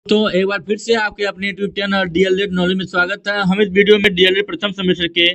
तो एक बार फिर से आपके अपने यूट्यूब चैनल डीएलएड नॉलेज में स्वागत है। हम इस वीडियो में डीएलएड प्रथम सेमेस्टर के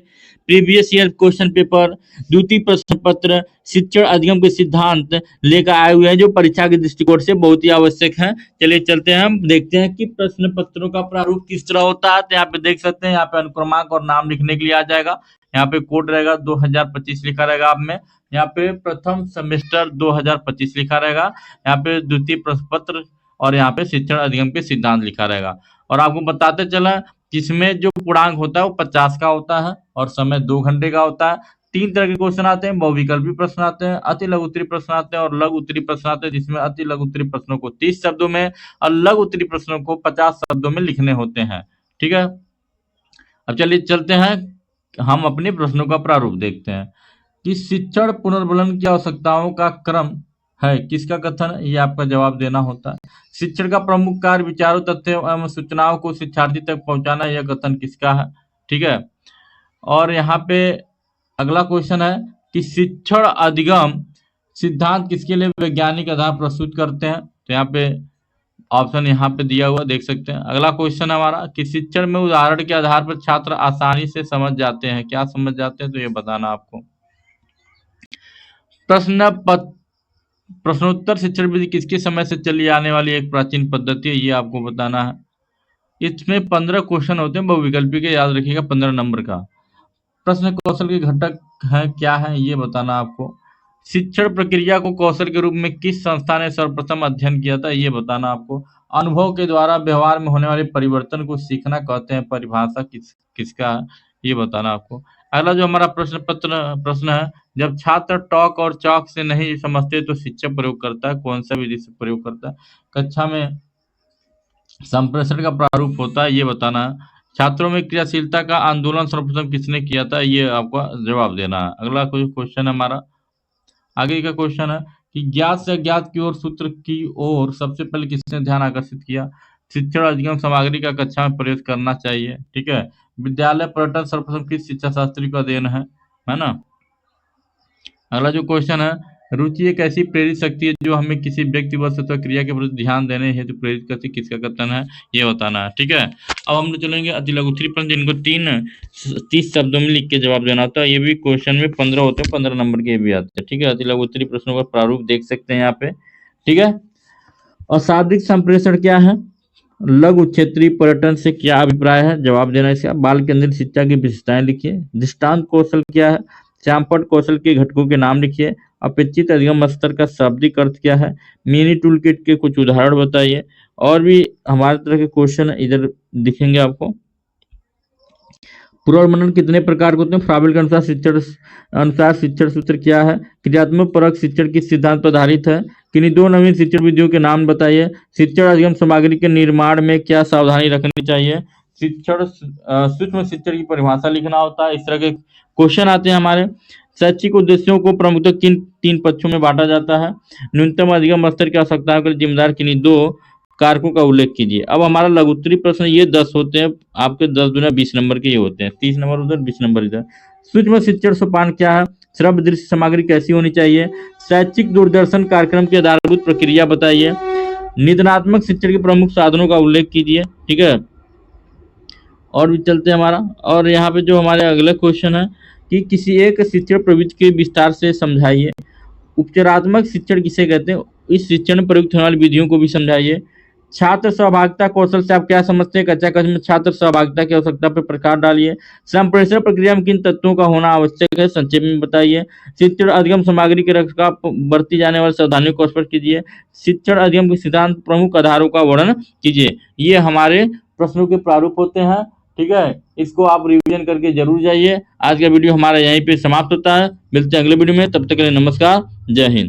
प्रीवियस ईयर क्वेश्चन पेपर द्वितीय प्रश्न पत्र शिक्षण अधिगम के सिद्धांत लेकर आए हुए हैं, जो परीक्षा के दृष्टिकोण से बहुत ही आवश्यक है। चलिए चलते हैं, हम देखते हैं कि प्रश्न पत्रों का प्रारूप किस तरह होता है। तो यहाँ पे देख सकते हैं, यहाँ पे अनुक्रमांक और नाम लिखने के लिए आ जाएगा। यहाँ पे कोड रहेगा 2025 लिखा रहेगा आप में। यहाँ पे प्रथम सेमेस्टर 2025 लिखा रहेगा। यहाँ पे द्वितीय प्रश्न पत्र और यहाँ पे शिक्षण अधिगम के सिद्धांत लिखा रहेगा। और आपको बताते चला कि इसमें जो पूर्णांक होता है वो 50 का होता है और समय 2 घंटे का होता है। 3 तरह के क्वेश्चन आते हैं, बहुविकल्पी प्रश्न आते हैं, अति लघु उत्तरीय प्रश्न आते हैं और लघु उत्तरीय प्रश्न आते हैं, जिसमें अति लघु उत्तरीय प्रश्नों को 30 शब्दों में और लघु उत्तरीय प्रश्नों को 50 शब्दों में लिखने होते हैं। ठीक है, अब चलिए चलते हैं, हम अपने प्रश्नों का प्रारूप देखते हैं कि शिक्षण पुनर्बलन की आवश्यकताओं का क्रम है किसका कथन, ये आपका जवाब देना होता है। शिक्षण का प्रमुख कार्य विचारों, तथ्यों एवं सूचनाओं को शिक्षार्थी तक पहुंचाना, यह कथन किसका है। ठीक है, और यहाँ पे अगला क्वेश्चन है कि शिक्षण अधिगम सिद्धांत किसके लिए वैज्ञानिक आधार प्रस्तुत करते हैं। तो यहाँ पे ऑप्शन यहाँ पे दिया हुआ देख सकते हैं। अगला क्वेश्चन हमारा कि शिक्षण में उदाहरण के आधार पर छात्र आसानी से समझ जाते हैं, क्या समझ जाते हैं, तो ये बताना आपको। प्रश्नोत्तर शिक्षण विधि किसके समय से चली आने वाली एक प्राचीन पद्धति है, ये आपको बताना है। इसमें 15 क्वेश्चन होते हैं बहुविकल्पी के, याद रखिएगा 15 नंबर का। प्रश्न कौशल के घटक है क्या है, ये बताना आपको। शिक्षण प्रक्रिया को कौशल के रूप में किस संस्था ने सर्वप्रथम अध्ययन किया था, ये बताना आपको। अनुभव के द्वारा व्यवहार में होने वाले परिवर्तन को सीखना कहते हैं, परिभाषा किसका है, ये बताना आपको। अगला जो हमारा प्रश्न है, जब छात्र टॉक और चौक से नहीं समझते तो शिक्षक प्रयोग करता है, कौन सा विधि से प्रयोग करता है। कक्षा में संप्रेषण का प्रारूप होता है, ये बताना है। छात्रों में क्रियाशीलता का आंदोलन सर्वप्रथम किसने किया था, ये आपका जवाब देना है। अगला क्वेश्चन हमारा आगे का क्वेश्चन है कि ज्ञात से अज्ञात की ओर सूत्र की ओर सबसे पहले किसने ध्यान आकर्षित किया। शिक्षण अधिगम सामग्री का कक्षा में प्रयोग करना चाहिए। ठीक है, विद्यालय पर्यटन सर्वप्रथम किस शिक्षा शास्त्री का देन है ना। अगला जो क्वेश्चन है, रुचि एक ऐसी प्रेरित शक्ति है जो हमें किसी व्यक्ति वस्तु अथवा क्रिया के प्रति ध्यान देने हेतु प्रेरित करती, किसका कथन है, ये बताना है। ठीक है, अब हम लोग चलेंगे अति लघु उत्तरीय प्रश्न, जिनको 30 शब्दों में लिख के जवाब देना होता है। ये भी क्वेश्चन में 15 होते हैं, 15 नंबर के भी आते हैं। ठीक है, अति लघु उत्तरीय प्रश्नों का प्रारूप देख सकते हैं यहाँ पे। ठीक है, और शाब्दिक संप्रेषण क्या है, लघु क्षेत्रीय पर्यटन से क्या अभिप्राय है, जवाब देना इसका। बाल केंद्रित शिक्षा की विशेषताएं लिखिए। दृष्टांत कौशल क्या है, श्यामपट्ट कौशल के घटकों के नाम लिखिए। अपेक्षित अधिगम स्तर का शाब्दिक अर्थ क्या है, मिनी टूल किट के कुछ उदाहरण बताइए। और भी हमारे तरह के क्वेश्चन इधर दिखेंगे आपको। पूर्वानुमान कितने प्रकार के होते हैं, फ्राबेल के अनुसार शिक्षण सूत्र क्या है। क्रियात्मक परक शिक्षण किस सिद्धांत पर आधारित है। किन्हीं 2 नवीन शिक्षण विधियों के नाम बताइए। शिक्षण अधिगम सामग्री के निर्माण में क्या सावधानी रखनी चाहिए। शिक्षण सूक्ष्म शिक्षण की परिभाषा लिखना होता है। इस तरह के क्वेश्चन आते हैं हमारे। शैक्षिक उद्देश्यों को प्रमुखतः किन 3 पक्षों में बांटा जाता है। न्यूनतम अधिगम स्तर की आवश्यकताओं के लिए जिम्मेदार किन्हीं 2 कारकों का उल्लेख कीजिए। अब हमारा लघु उत्तरीय प्रश्न ये 10 होते हैं आपके, 10 दूना 20 नंबर के ये होते हैं। 30 नंबर उधर, 20 नंबर इधर। सूक्ष्म शिक्षण सोपान क्या है, श्रव्य दृश्य सामग्री कैसी होनी चाहिए। शैक्षिक दूरदर्शन कार्यक्रम की आधारभूत प्रक्रिया बताइए। निदानात्मक शिक्षण के प्रमुख साधनों का उल्लेख कीजिए। ठीक है, और भी चलते हैं हमारा। और यहाँ पे जो हमारे अगले क्वेश्चन है कि किसी एक शिक्षण प्रवृत्ति के विस्तार से समझाइए। उपचारात्मक शिक्षण किसे कहते हैं, इस शिक्षण में प्रयुक्त होने वाली विधियों को भी समझाइए। छात्र सहभागिता कौशल से आप क्या समझते हैं, कक्षा कक्ष में छात्र सहभागिता की आवश्यकता पर प्रकाश डालिए। संप्रेषण प्रक्रिया में किन तत्वों का होना आवश्यक है, संक्षेप में बताइए। शिक्षण अधिगम सामग्री के रखरखाव बरती जाने वाली सावधानियों को स्पष्ट कीजिए। शिक्षण अधिगम के सिद्धांत प्रमुख आधारों का वर्णन कीजिए। ये हमारे प्रश्नों के प्रारूप होते हैं। ठीक है, इसको आप रिवीजन करके जरूर जाइए। आज का वीडियो हमारा यहीं पे समाप्त होता है। मिलते हैं अगले वीडियो में, तब तक के लिए नमस्कार, जय हिंद।